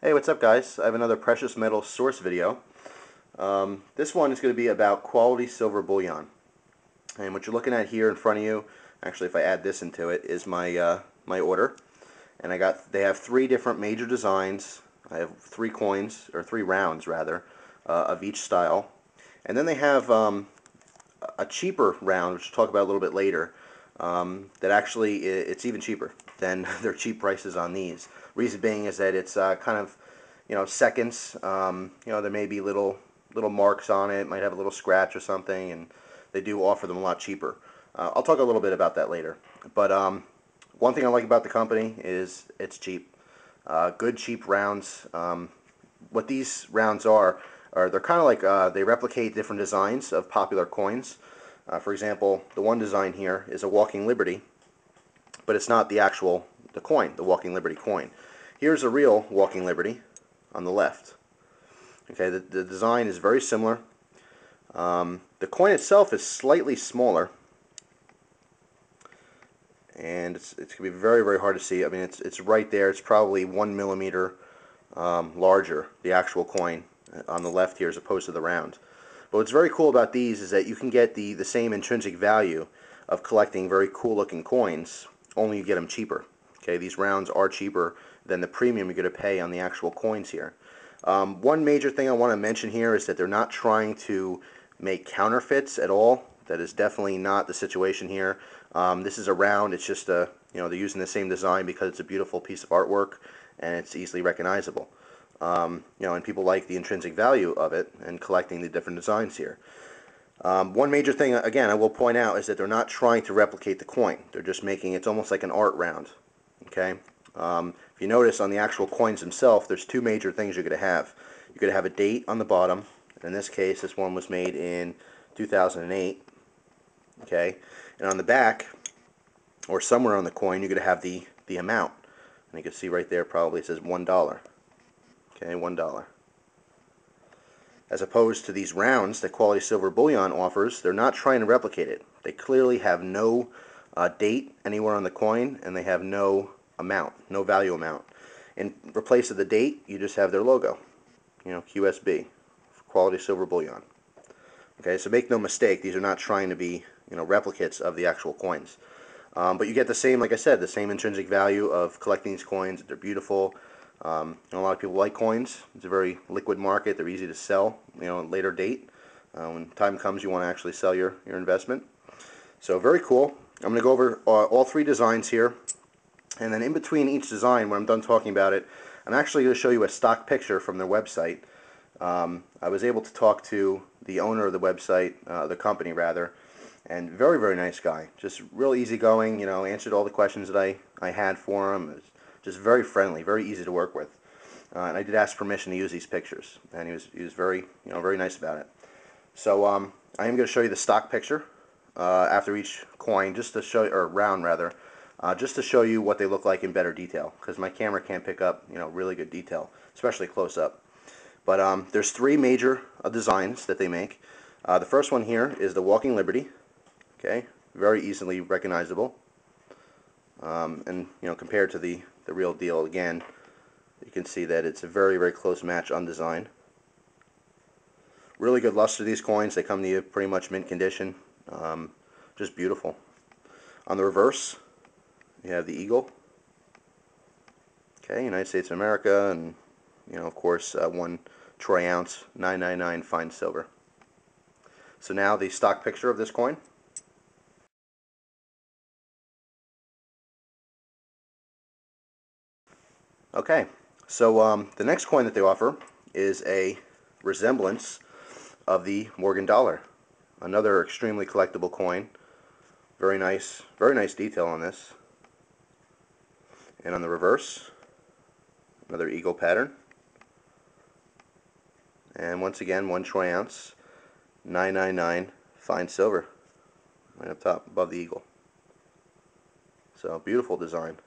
Hey, what's up guys? I have another precious metal source video. This one is going to be about quality silver bullion. And what you're looking at here in front of you, actually if I add this into it, is my order. And they have three different major designs. I have three coins, or three rounds rather, of each style. And then they have a cheaper round, which we'll talk about a little bit later, that actually it's even cheaper than their cheap prices on these. Reason being is that it's kind of, seconds. There may be little marks on it, might have a little scratch or something, and they do offer them a lot cheaper. I'll talk a little bit about that later. But one thing I like about the company is it's cheap. Good cheap rounds. What these rounds are they're kind of like they replicate different designs of popular coins. For example, the one design here is a Walking Liberty, but it's not the coin, the Walking Liberty coin. Here's a real Walking Liberty on the left. Okay, the design is very similar. The coin itself is slightly smaller, and it's going to be very, very hard to see. I mean, it's right there. It's probably 1 millimeter larger, the actual coin on the left here as opposed to the round. But what's very cool about these is that you can get the same intrinsic value of collecting very cool looking coins, only you get them cheaper. Okay, these rounds are cheaper than the premium you're going to pay on the actual coins here. One major thing I want to mention here is that they're not trying to make counterfeits at all. That is definitely not the situation here. This is a round. It's just they're using the same design because it's a beautiful piece of artwork and it's easily recognizable. And people like the intrinsic value of it and collecting the different designs here. One major thing, again, I will point out is that they're not trying to replicate the coin. They're just making it's almost like an art round. Okay. If you notice on the actual coins themselves, there's two major things you're going to have. You're going to have a date on the bottom. In this case, this one was made in 2008. Okay. And on the back, or somewhere on the coin, you're going to have the amount. And you can see right there, probably it says $1. Okay, $1. As opposed to these rounds that Quality Silver Bullion offers, they're not trying to replicate it. They clearly have no date anywhere on the coin, and they have no amount, no value amount. In place of the date, you just have their logo, QSB, Quality Silver Bullion. Okay, so make no mistake, these are not trying to be, replicates of the actual coins. But you get the same, like I said, the same intrinsic value of collecting these coins. They're beautiful. A lot of people like coins. It's a very liquid market. They're easy to sell, at a later date. When time comes, you want to actually sell your investment. So very cool. I'm going to go over all three designs here. And then in between each design, when I'm done talking about it, I'm actually going to show you a stock picture from their website. I was able to talk to the owner of the website, the company rather, and very, very nice guy. Just real easygoing, answered all the questions that I had for him. Just very friendly, very easy to work with. And I did ask permission to use these pictures, and he was very, very nice about it. So I am going to show you the stock picture after each coin, just to show, or round rather, just to show you what they look like in better detail, because my camera can't pick up, really good detail, especially close up. But there's three major designs that they make. The first one here is the Walking Liberty. Okay, very easily recognizable. And compared to the real deal, again, you can see that it's a very, very close match on design. Really good luster, these coins. They come to you pretty much mint condition. Just beautiful. On the reverse, you have the eagle. Okay, United States of America, and of course, 1 troy ounce, 999 fine silver. So now the stock picture of this coin. Okay, so the next coin that they offer is a resemblance of the Morgan dollar. Another extremely collectible coin. Very nice detail on this. And on the reverse, another eagle pattern. And once again, 1 troy ounce, 999 fine silver, right up top above the eagle. So beautiful design.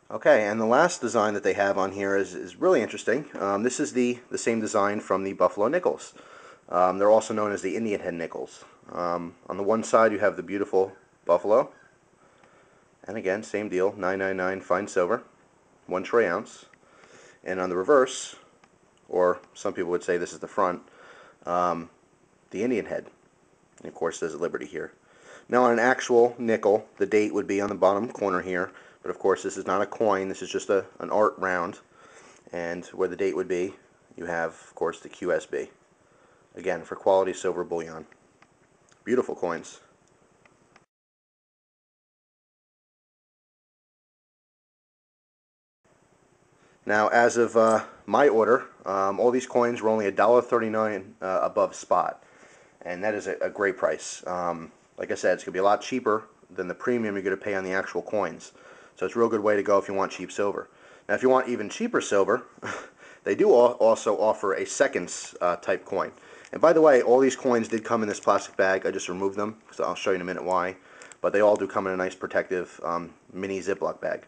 Okay, and the last design that they have on here is really interesting. This is the same design from the Buffalo Nickels. They're also known as the Indian head nickels. On the one side you have the beautiful buffalo, and again, same deal, 999 fine silver, 1 troy ounce. And on the reverse, or some people would say this is the front, the Indian head. And of course there's a Liberty here. Now on an actual nickel, the date would be on the bottom corner here, but of course this is not a coin, this is just an art round. And where the date would be, you have, of course, the QSB. Again, for quality silver bullion. Beautiful coins. Now, as of my order, all these coins were only $1.39 above spot, and that is a great price. Like I said, it's going to be a lot cheaper than the premium you're going to pay on the actual coins. So it's a real good way to go if you want cheap silver. Now, if you want even cheaper silver, they do also offer a seconds type coin. And by the way, all these coins did come in this plastic bag. I just removed them, so I'll show you in a minute why. But they all do come in a nice protective mini Ziploc bag.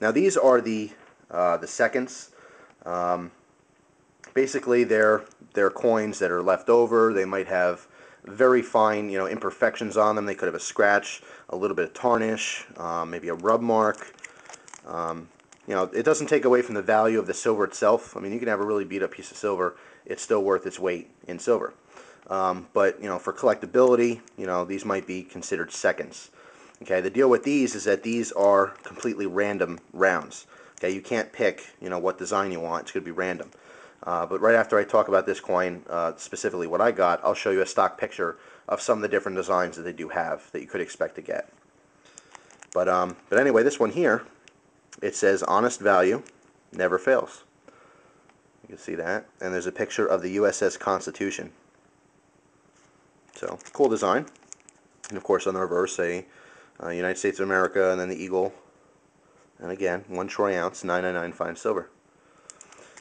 Now these are the seconds. Basically, they're coins that are left over. They might have very fine, imperfections on them. They could have a scratch, a little bit of tarnish, maybe a rub mark. It doesn't take away from the value of the silver itself. I mean, you can have a really beat up piece of silver. It's still worth its weight in silver. But for collectability, these might be considered seconds. Okay, the deal with these is that these are completely random rounds. Okay, you can't pick, what design you want. It's going to be random. But right after I talk about this coin, specifically what I got, I'll show you a stock picture of some of the different designs that they do have that you could expect to get. But anyway, this one here, it says honest value never fails. You can see that. And there's a picture of the USS Constitution. So, cool design. And of course on the reverse, United States of America, and then the eagle. And again, 1 troy ounce, 999 fine silver.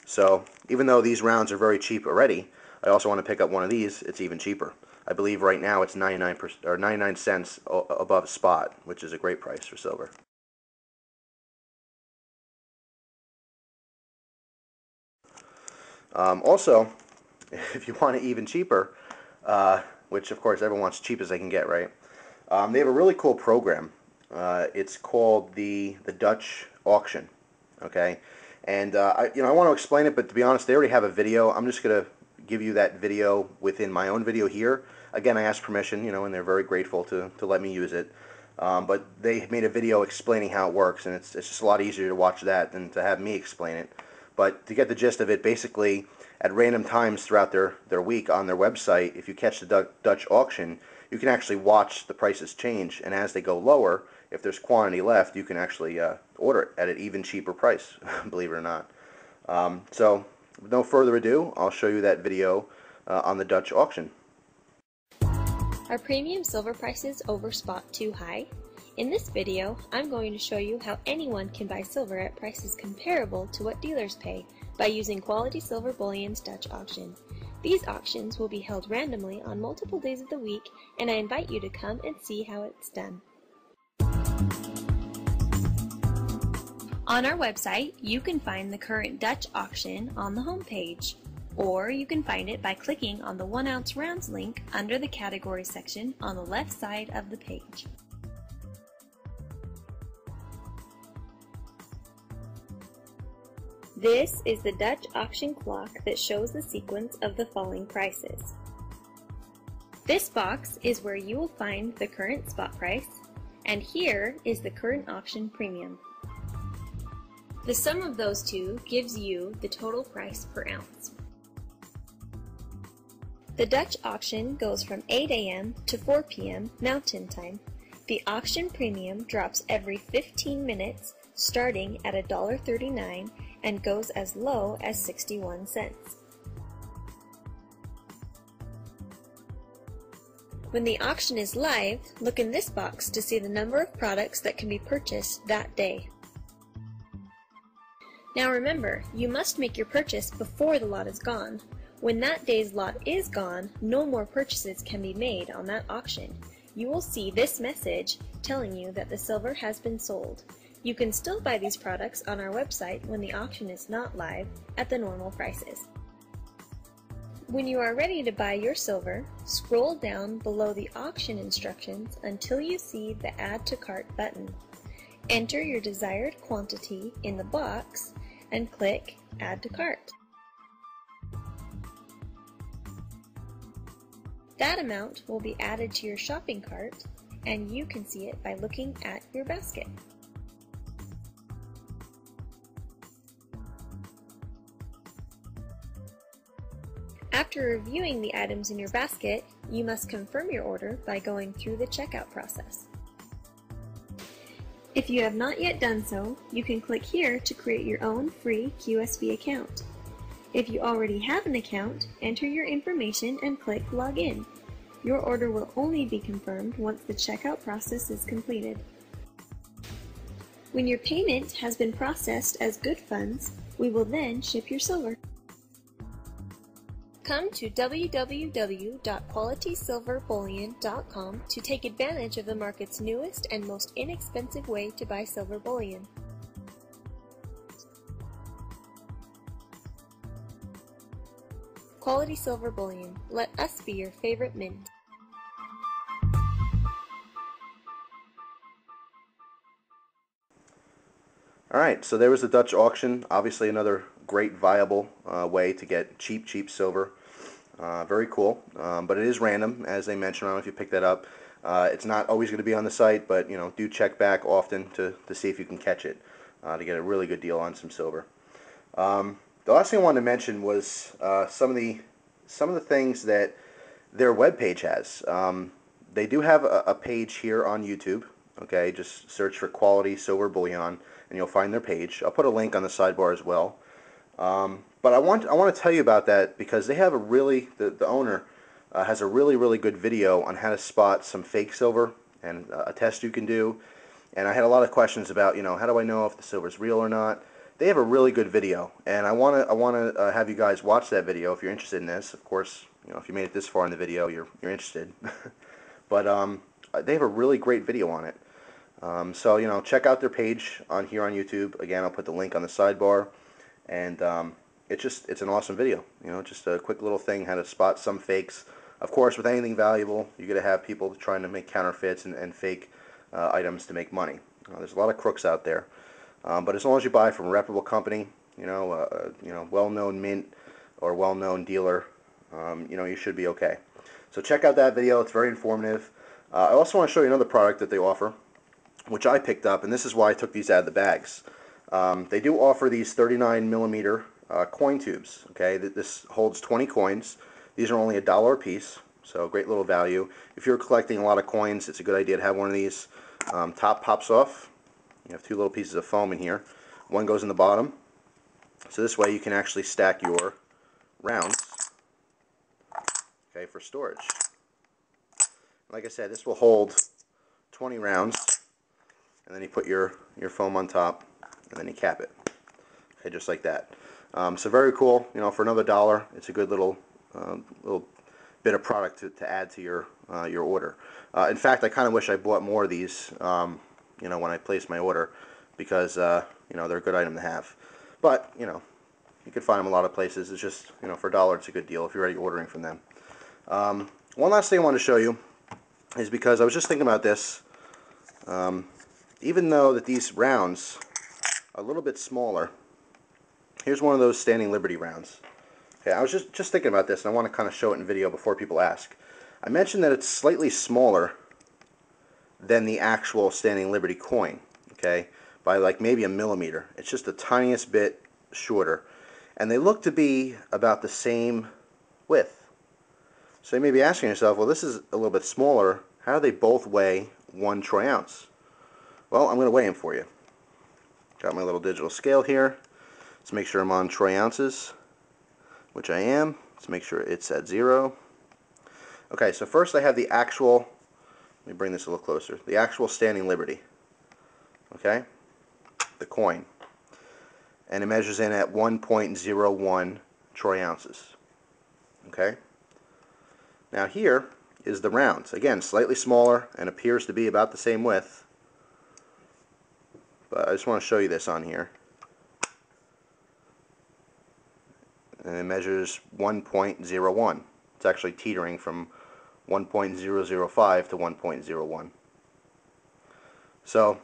So, even though these rounds are very cheap already, I also want to pick up one of these. It's even cheaper. I believe right now it's 99 cents above spot, which is a great price for silver. Also, if you want it even cheaper, which of course everyone wants cheap as they can get, right? They have a really cool program. It's called the Dutch auction. Okay, and I want to explain it, but to be honest, they already have a video. I'm just gonna give you that video within my own video here. Again, I asked permission, and they're very grateful to let me use it. But they made a video explaining how it works, and it's just a lot easier to watch that than to have me explain it. But to get the gist of it, basically, at random times throughout their week on their website, if you catch the Dutch auction, you can actually watch the prices change, and as they go lower, if there's quantity left, you can actually order it at an even cheaper price, believe it or not. So, with no further ado, I'll show you that video on the Dutch auction. Are premium silver prices over spot too high? In this video, I'm going to show you how anyone can buy silver at prices comparable to what dealers pay by using Quality Silver Bullion's Dutch auction. These auctions will be held randomly on multiple days of the week, and I invite you to come and see how it's done. On our website, you can find the current Dutch auction on the home page, or you can find it by clicking on the 1 ounce rounds link under the category section on the left side of the page. This is the Dutch auction clock that shows the sequence of the falling prices. This box is where you will find the current spot price, and here is the current auction premium. The sum of those two gives you the total price per ounce. The Dutch auction goes from 8 a.m. to 4 p.m. Mountain Time. The auction premium drops every 15 minutes, starting at $1.39 and goes as low as 61 cents. When the auction is live, look in this box to see the number of products that can be purchased that day. Now remember, you must make your purchase before the lot is gone. When that day's lot is gone, no more purchases can be made on that auction. You will see this message telling you that the silver has been sold. You can still buy these products on our website when the auction is not live at the normal prices. When you are ready to buy your silver, scroll down below the auction instructions until you see the Add to Cart button. Enter your desired quantity in the box and click Add to Cart. That amount will be added to your shopping cart, and you can see it by looking at your basket. After reviewing the items in your basket, you must confirm your order by going through the checkout process. If you have not yet done so, you can click here to create your own free QSB account. If you already have an account, enter your information and click Login. Your order will only be confirmed once the checkout process is completed. When your payment has been processed as good funds, we will then ship your silver. Come to www.qualitysilverbullion.com to take advantage of the market's newest and most inexpensive way to buy silver bullion. Quality Silver Bullion. Let us be your favorite mint. Alright, so there was the Dutch auction. Obviously another great viable way to get cheap silver. Very cool, but it is random, as they mentioned. I don't know if you picked that up. It's not always going to be on the site, but do check back often to see if you can catch it to get a really good deal on some silver. The last thing I wanted to mention was some of the things that their webpage has. They do have a page here on YouTube. Okay, just search for Quality Silver Bullion, and you'll find their page. I'll put a link on the sidebar as well. But I want to tell you about that because they have the owner has a really good video on how to spot some fake silver and a test you can do. And I had a lot of questions about how do I know if the silver is real or not. They have a really good video, and I want to have you guys watch that video if you're interested in this. Of course, if you made it this far in the video, you're interested. But they have a really great video on it. So check out their page here on YouTube. Again, I'll put the link on the sidebar, and it's an awesome video. Just a quick little thing how to spot some fakes. Of course, with anything valuable, you're going to have people trying to make counterfeits and fake items to make money. There's a lot of crooks out there. But as long as you buy from a reputable company, well-known mint or well-known dealer, you should be okay. So check out that video. It's very informative. I also want to show you another product that they offer, which I picked up, and this is why I took these out of the bags. They do offer these 39mm coin tubes. Okay, this holds 20 coins. These are only $1 a piece, so great little value. If you're collecting a lot of coins, it's a good idea to have one of these. Top pops off. You have two little pieces of foam in here. One goes in the bottom. So this way you can actually stack your rounds, okay, for storage. Like I said, this will hold 20 rounds, and then you put your foam on top, and then you cap it. Okay, just like that. So very cool. For another $1, it's a good little bit of product to add to your order. In fact, I kind of wish I bought more of these. When I place my order, because they're a good item to have. But you can find them a lot of places. It's just for $1, it's a good deal if you're already ordering from them. One last thing I want to show you is because I was just thinking about this. Even though that these rounds are a little bit smaller, here's one of those Standing Liberty rounds. Okay, I was just thinking about this, and I want to kind of show it in video before people ask. I mentioned that it's slightly smaller than the actual Standing Liberty coin, okay, by like maybe 1 millimeter. It's just the tiniest bit shorter, and they look to be about the same width. So you may be asking yourself, well, this is a little bit smaller. How do they both weigh 1 troy ounce? Well, I'm going to weigh them for you. Got my little digital scale here. Let's make sure I'm on troy ounces, which I am. Let's make sure it's at 0. Okay, so first I have the actual. Let me bring this a little closer. The actual Standing Liberty. Okay? The coin. And it measures in at 1.01 troy ounces. Okay? Now here is the rounds. Again, slightly smaller and appears to be about the same width. But I just want to show you this on here. and it measures 1.01. It's actually teetering from 1.005 to 1.01. So,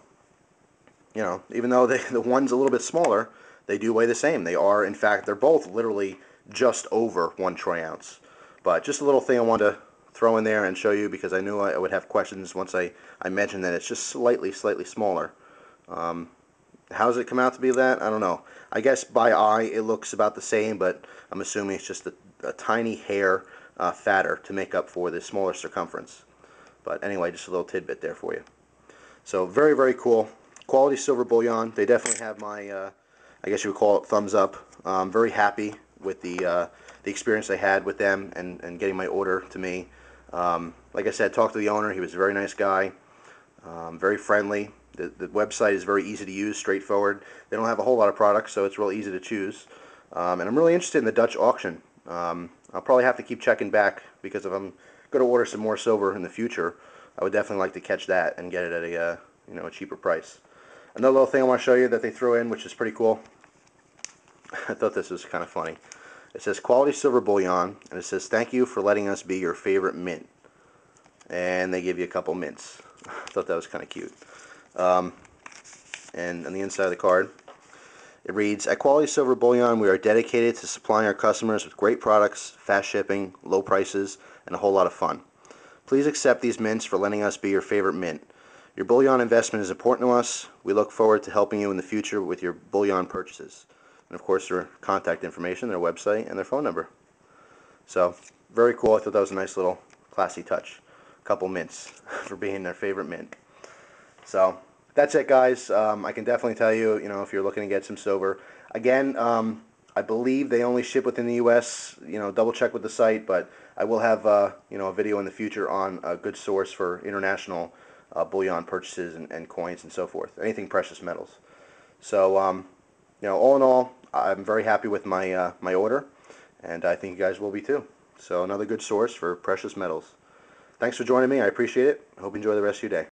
you know, even though the one's a little bit smaller, they do weigh the same. They are, in fact, they're both literally just over 1 troy ounce. But just a little thing I wanted to throw in there and show you, because I knew I would have questions once I mentioned that it's just slightly smaller. How does it come out to be that? I don't know. I guess by eye it looks about the same, but I'm assuming it's just a tiny hair fatter to make up for the smaller circumference. But anyway, just a little tidbit there for you. So very, very cool. Quality silver bullion. They definitely have my, I guess you would call it, thumbs up. I'm very happy with the experience I had with them and getting my order to me. Like I said, talked to the owner. He was a very nice guy, very friendly. The website is very easy to use, straightforward. They don't have a whole lot of products, so it's real easy to choose. And I'm really interested in the Dutch auction. I'll probably have to keep checking back, because if I'm going to order some more silver in the future, I would definitely like to catch that and get it at a a cheaper price. Another little thing I want to show you that they threw in, which is pretty cool. I thought this was kind of funny. It says quality silver bullion, and it says thank you for letting us be your favorite mint. And they give you a couple mints. I thought that was kind of cute. And on the inside of the card, it reads, at Quality Silver Bullion, we are dedicated to supplying our customers with great products, fast shipping, low prices, and a whole lot of fun. Please accept these mints for letting us be your favorite mint. Your bullion investment is important to us. We look forward to helping you in the future with your bullion purchases. And of course, their contact information, their website, and their phone number. So, very cool. I thought that was a nice little classy touch. A couple mints for being their favorite mint. So, that's it, guys. I can definitely tell you, if you're looking to get some silver. Again, I believe they only ship within the U.S. Double check with the site, but I will have a video in the future on a good source for international bullion purchases and coins and so forth. Anything precious metals. So, all in all, I'm very happy with my my order, and I think you guys will be too. So, another good source for precious metals. Thanks for joining me. I appreciate it. I hope you enjoy the rest of your day.